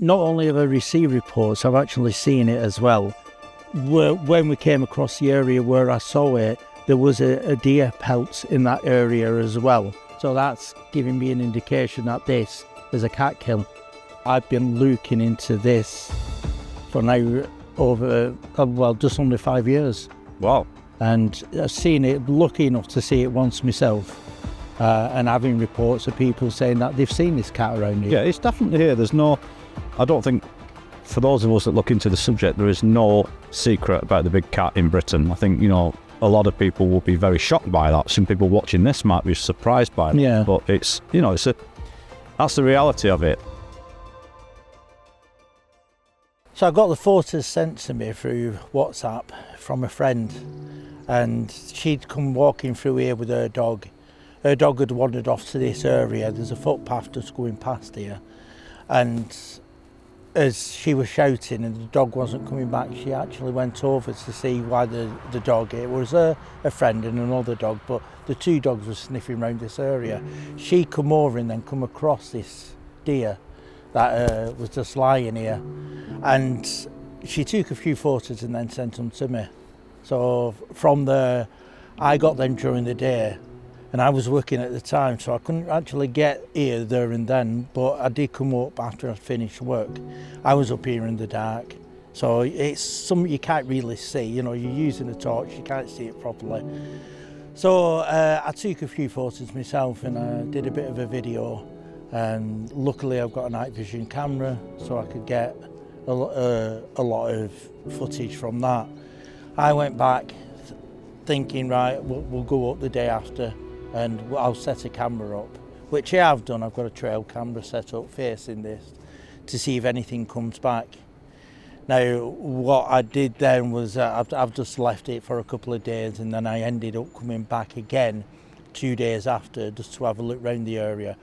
Not only have I received reports, I've actually seen it as well. When we came across the area where I saw it, there was a deer pelt in that area as well. So that's giving me an indication that this is a cat kill. I've been looking into this for now over, just under 5 years. Wow. And I've seen it, lucky enough to see it once myself, and having reports of people saying that they've seen this cat around here. Yeah, it's definitely here. There's no, I don't think, for those of us that look into the subject, there is no secret about the big cat in Britain. I think, a lot of people will be very shocked by that. Some people watching this might be surprised by it. Yeah. But it's, that's the reality of it. So I got the photos sent to me through WhatsApp from a friend, and she'd come walking through here with her dog. Her dog had wandered off to this area. There's a footpath just going past here, and as she was shouting and the dog wasn't coming back, she actually went over to see why the dog, it was a friend and another dog, but the two dogs were sniffing around this area. She come over and then come across this deer that was just lying here, and she took a few photos and then sent them to me. So from there, I got them during the day, and I was working at the time, so I couldn't actually get here there and then, but I did come up after I finished work. I was up here in the dark, so it's something you can't really see. You're using a torch, you can't see it properly. So I took a few photos myself and I did a bit of a video. And luckily I've got a night vision camera, so I could get a lot of footage from that. I went back thinking, right, we'll go up the day after and I'll set a camera up, which I have done. I've got a trail camera set up facing this to see if anything comes back. Now, what I did then was I've just left it for a couple of days, and then I ended up coming back again 2 days after just to have a look around the area.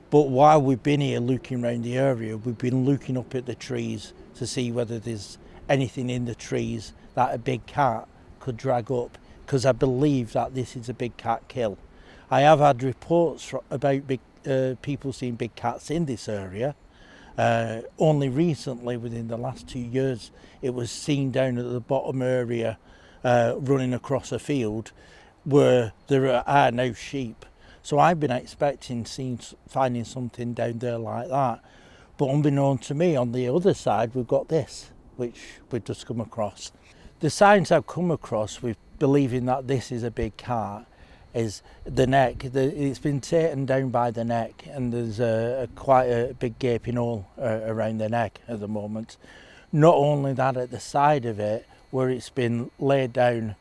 But while we've been here looking around the area, we've been looking up at the trees to see whether there's anything in the trees that a big cat could drag up, because I believe that this is a big cat kill. I have had reports about people seeing big cats in this area. Only recently, within the last 2 years, it was seen down at the bottom area, running across a field where there are no sheep. So I've been expecting finding something down there like that. But unbeknown to me, on the other side, we've got this, which we've just come across. The signs I've come across with believing that this is a big cat is the neck. It's been taken down by the neck, and there's quite a big gaping hole around the neck at the moment. Not only that, at the side of it, where it's been laid down,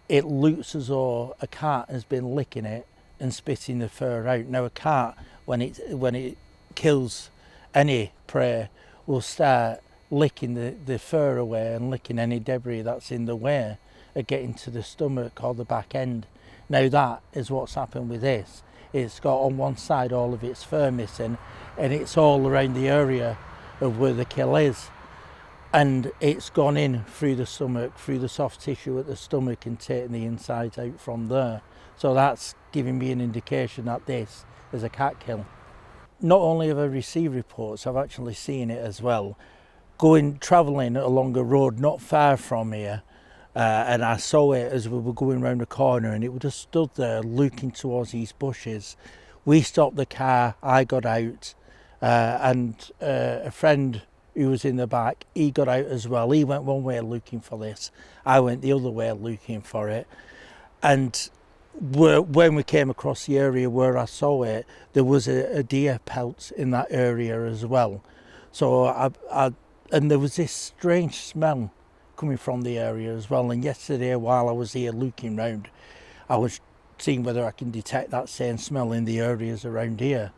it looks as though a cat has been licking it and spitting the fur out. Now a cat, when it kills any prey, will start licking the fur away and licking any debris that's in the way of getting to the stomach or the back end. Now that is what's happened with this. It's got on one side all of its fur missing, and it's all around the area of where the kill is. And it's gone in through the stomach, through the soft tissue at the stomach, and taken the insides out from there. So that's giving me an indication that this is a cat kill. Not only have I received reports, I've actually seen it as well. Travelling along a road not far from here, and I saw it as we were going round the corner, and it was just stood there looking towards these bushes. We stopped the car, I got out, and a friend who was in the back, he got out as well. He went one way looking for this, I went the other way looking for it. And when we came across the area where I saw it, there was a deer pelt in that area as well. So and there was this strange smell coming from the area as well. And yesterday, while I was here looking round, I was seeing whether I can detect that same smell in the areas around here,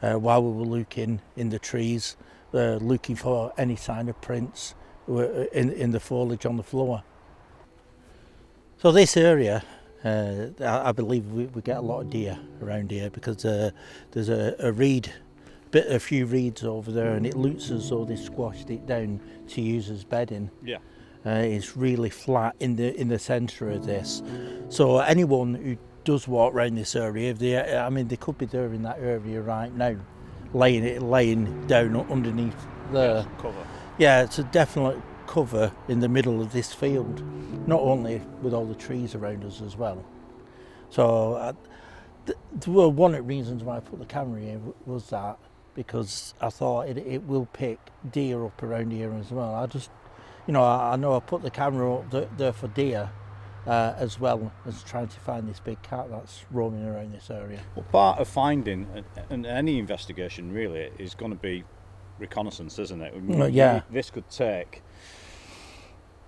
while we were looking in the trees, looking for any sign of prints in the foliage on the floor. So this area, I believe we get a lot of deer around here, because there's a few reeds over there, and it looks as though they squashed it down to use as bedding. Yeah. It's really flat in the centre of this. So anyone who does walk around this area, they could be there in that area right now, laying down underneath there. Yes, cover. Yeah, it's a definite cover in the middle of this field, not only with all the trees around us as well. So well, one of the reasons why I put the camera in was that, because I thought it will pick deer up around here as well. I just, I know I put the camera up there for deer, as well as trying to find this big cat that's roaming around this area. Well, part of finding and any investigation really is going to be reconnaissance, isn't it? Yeah. This could take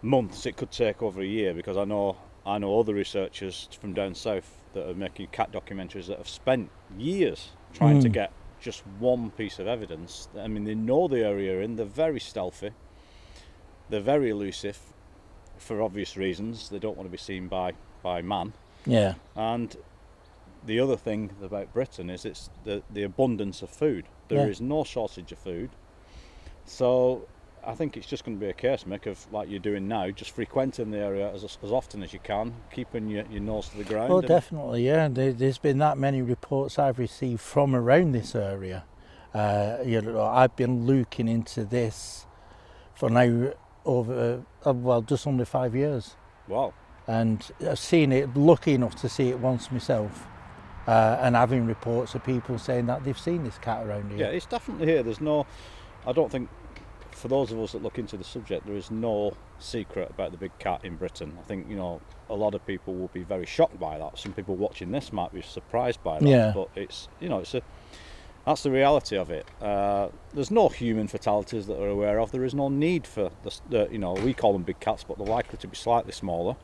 months. It could take over a year, because I know other researchers from down south that are making cat documentaries that have spent years trying to get just one piece of evidence. I mean, they know the area they're very stealthy, they're very elusive for obvious reasons. They don't want to be seen by man. Yeah. And the other thing about Britain is it's the abundance of food. There is no shortage of food. So I think it's just going to be a case, Mick, of like you're doing now, just frequenting the area as often as you can, keeping your nose to the ground. Oh, definitely, yeah. There's been that many reports I've received from around this area. I've been looking into this for now over, just under 5 years. Wow. And I've seen it, lucky enough to see it once myself, and having reports of people saying that they've seen this cat around here. Yeah, it's definitely here. I don't think, for those of us that look into the subject, there is no secret about the big cat in Britain. I think, a lot of people will be very shocked by that. Some people watching this might be surprised by that, but that's the reality of it. There's no human fatalities that are aware of. There is no need for we call them big cats, but they're likely to be slightly smaller.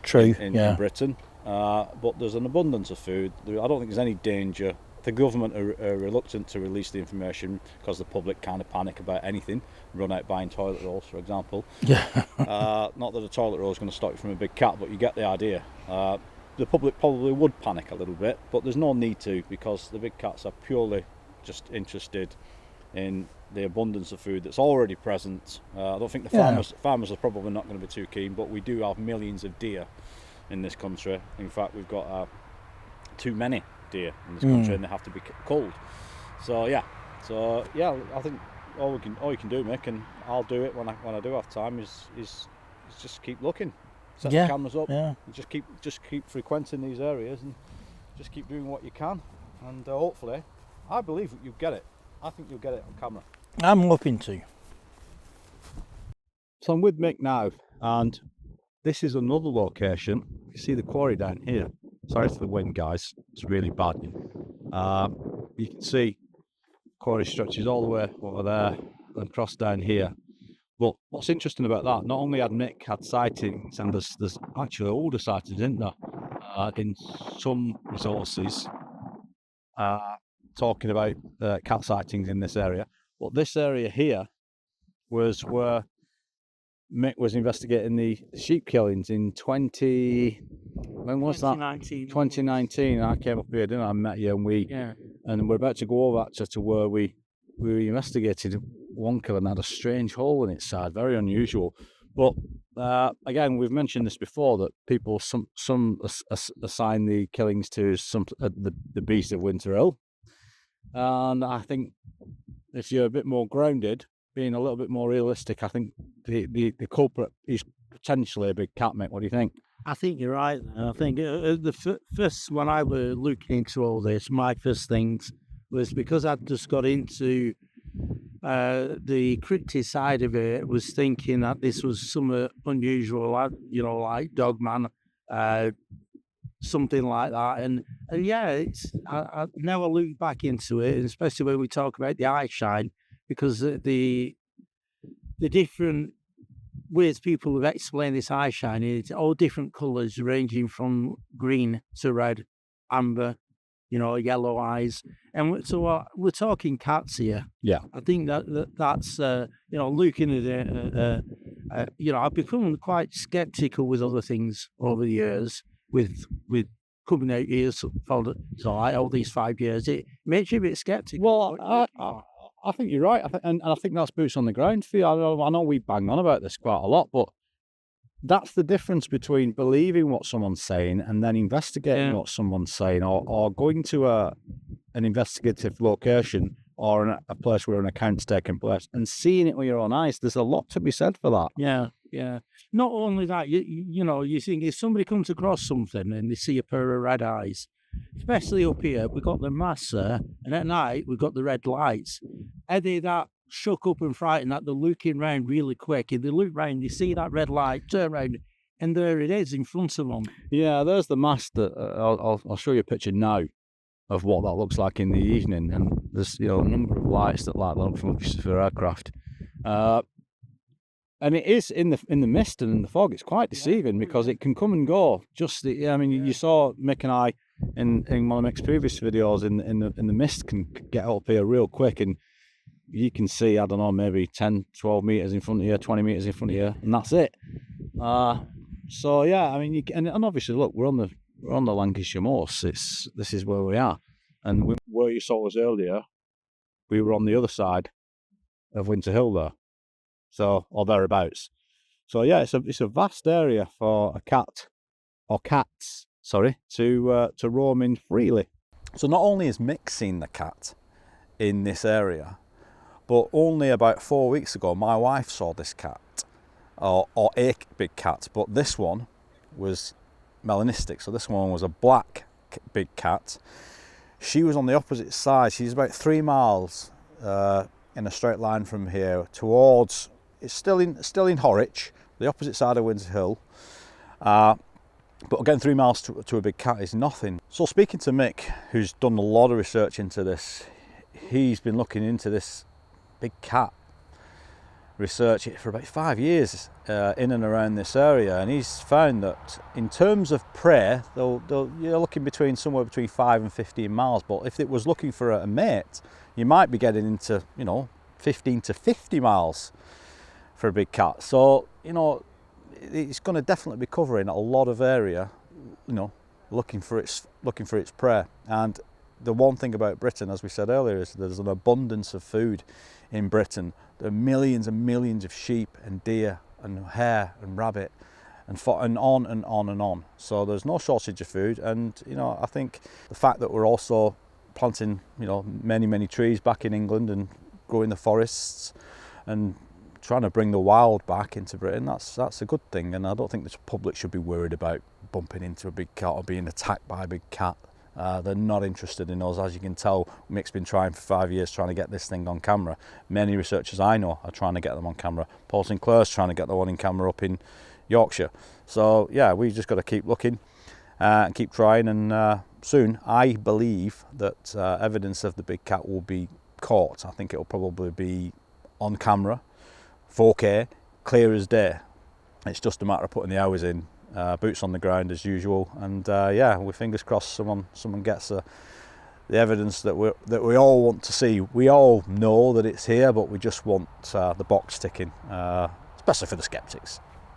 True. In Britain, but there's an abundance of food. I don't think there's any danger. The government are reluctant to release the information because the public kind of panic about anything, run out buying toilet rolls, for example. Yeah. Not that a toilet roll is going to stop you from a big cat, but you get the idea. The public probably would panic a little bit, but there's no need to, because the big cats are purely just interested in the abundance of food that's already present. I don't think the farmers are probably not going to be too keen, but we do have millions of deer in this country. In fact, we've got too many deer in this country, and they have to be culled. So yeah, I think all you can do, Mick, and I'll do it when I do have time, is just keep looking, set the cameras up, and just keep frequenting these areas, and just keep doing what you can, and hopefully, I believe you get it. I think you'll get it on camera. I'm hoping to. So I'm with Mick now, and this is another location. You see the quarry down here. Sorry for the wind, guys. It's really bad. You can see quarry stretches all the way over there and across down here. But what's interesting about that, not only had Mick had sightings, and there's actually older sightings, isn't there, in some resources, talking about cat sightings in this area. But this area here was where Mick was investigating the sheep killings in when was 2019. That? 2019. I came up here, didn't I? I met you, and we're about to go over to where we investigated one kill and had a strange hole in its side, very unusual. But again, we've mentioned this before, that people some assign the killings to the beast of Winter Hill, and I think if you're a bit more grounded, being a little bit more realistic, I think the culprit is potentially a big cat, Mick. What do you think? I think you're right. I think the first, when I was looking into all this, my first things was, because I'd just got into the cryptid side of it, was thinking that this was something unusual, like Dogman, something like that. And yeah, I now look back into it, and especially when we talk about the eye shine, because the different ways people have explained this eye shine, it's all different colours, ranging from green to red, amber, yellow eyes. And so we're talking cats here. Yeah. I think that's looking at it, I've become quite sceptical with other things over the years, with coming out here for all these 5 years. It makes you a bit sceptical. Well, I think you're right. I think that's boots on the ground for you. I know we bang on about this quite a lot, but that's the difference between believing what someone's saying and then investigating what someone's saying, or going to an investigative location or a place where an account's taking place, and seeing it with your own eyes, there's a lot to be said for that. Yeah. Not only that, you know, you think if somebody comes across something and they see a pair of red eyes, especially up here, we've got the masts there, and at night we've got the red lights. Are they that shook up and frightened that they're looking round really quick? And they look round, they see that red light, turn around, and there it is in front of them. Yeah, there's the mast that I'll show you a picture now of what that looks like in the evening, and there's, you know, a number of lights that light up from for aircraft, and it is in the mist and in the fog. It's quite deceiving because it can come and go. I mean, you saw Mick and I in one of Mick's previous videos in the mist can get up here real quick, and you can see, I don't know, maybe 10, 12 meters in front of you, 20 meters in front of you, and that's it. So yeah, I mean, and obviously, look, we're on the Lancashire Moors. This is where we are, and where you saw us earlier, we were on the other side of Winter Hill there, so, or thereabouts. So yeah, it's a vast area for a cat, or cats, sorry, to roam in freely. So not only has Mick seen the cat in this area, but only about 4 weeks ago, my wife saw this cat, or a big cat, but this one was melanistic. So this one was a black big cat. She was on the opposite side. She's about 3 miles in a straight line from here towards, it's still in Horwich, the opposite side of Windsor Hill. But again, 3 miles to a big cat is nothing. So speaking to Mick, who's done a lot of research into this, he's been looking into this big cat research for about 5 years in and around this area, and he's found that in terms of prey, you're looking somewhere between 5 and 15 miles, but if it was looking for a mate, you might be getting into, you know, 15 to 50 miles for a big cat. So, you know, it's going to definitely be covering a lot of area, you know, looking for its prey. And the one thing about Britain, as we said earlier, is there's an abundance of food in Britain. There are millions and millions of sheep and deer and hare and rabbit and on and on and on. So there's no shortage of food. And, you know, I think the fact that we're also planting, you know, many trees back in England and growing the forests and trying to bring the wild back into Britain, that's a good thing. And I don't think the public should be worried about bumping into a big cat or being attacked by a big cat. They're not interested in us. As you can tell, Mick's been trying for 5 years trying to get this thing on camera. Many researchers I know are trying to get them on camera. Paul Sinclair's trying to get the one in camera up in Yorkshire. So yeah, we've just got to keep looking and keep trying, and soon I believe that evidence of the big cat will be caught. I think it'll probably be on camera, 4K, clear as day. It's just a matter of putting the hours in. Boots on the ground as usual, and yeah, with fingers crossed someone gets the evidence that we all want to see. We all know that it's here, but we just want the box ticking, especially for the skeptics.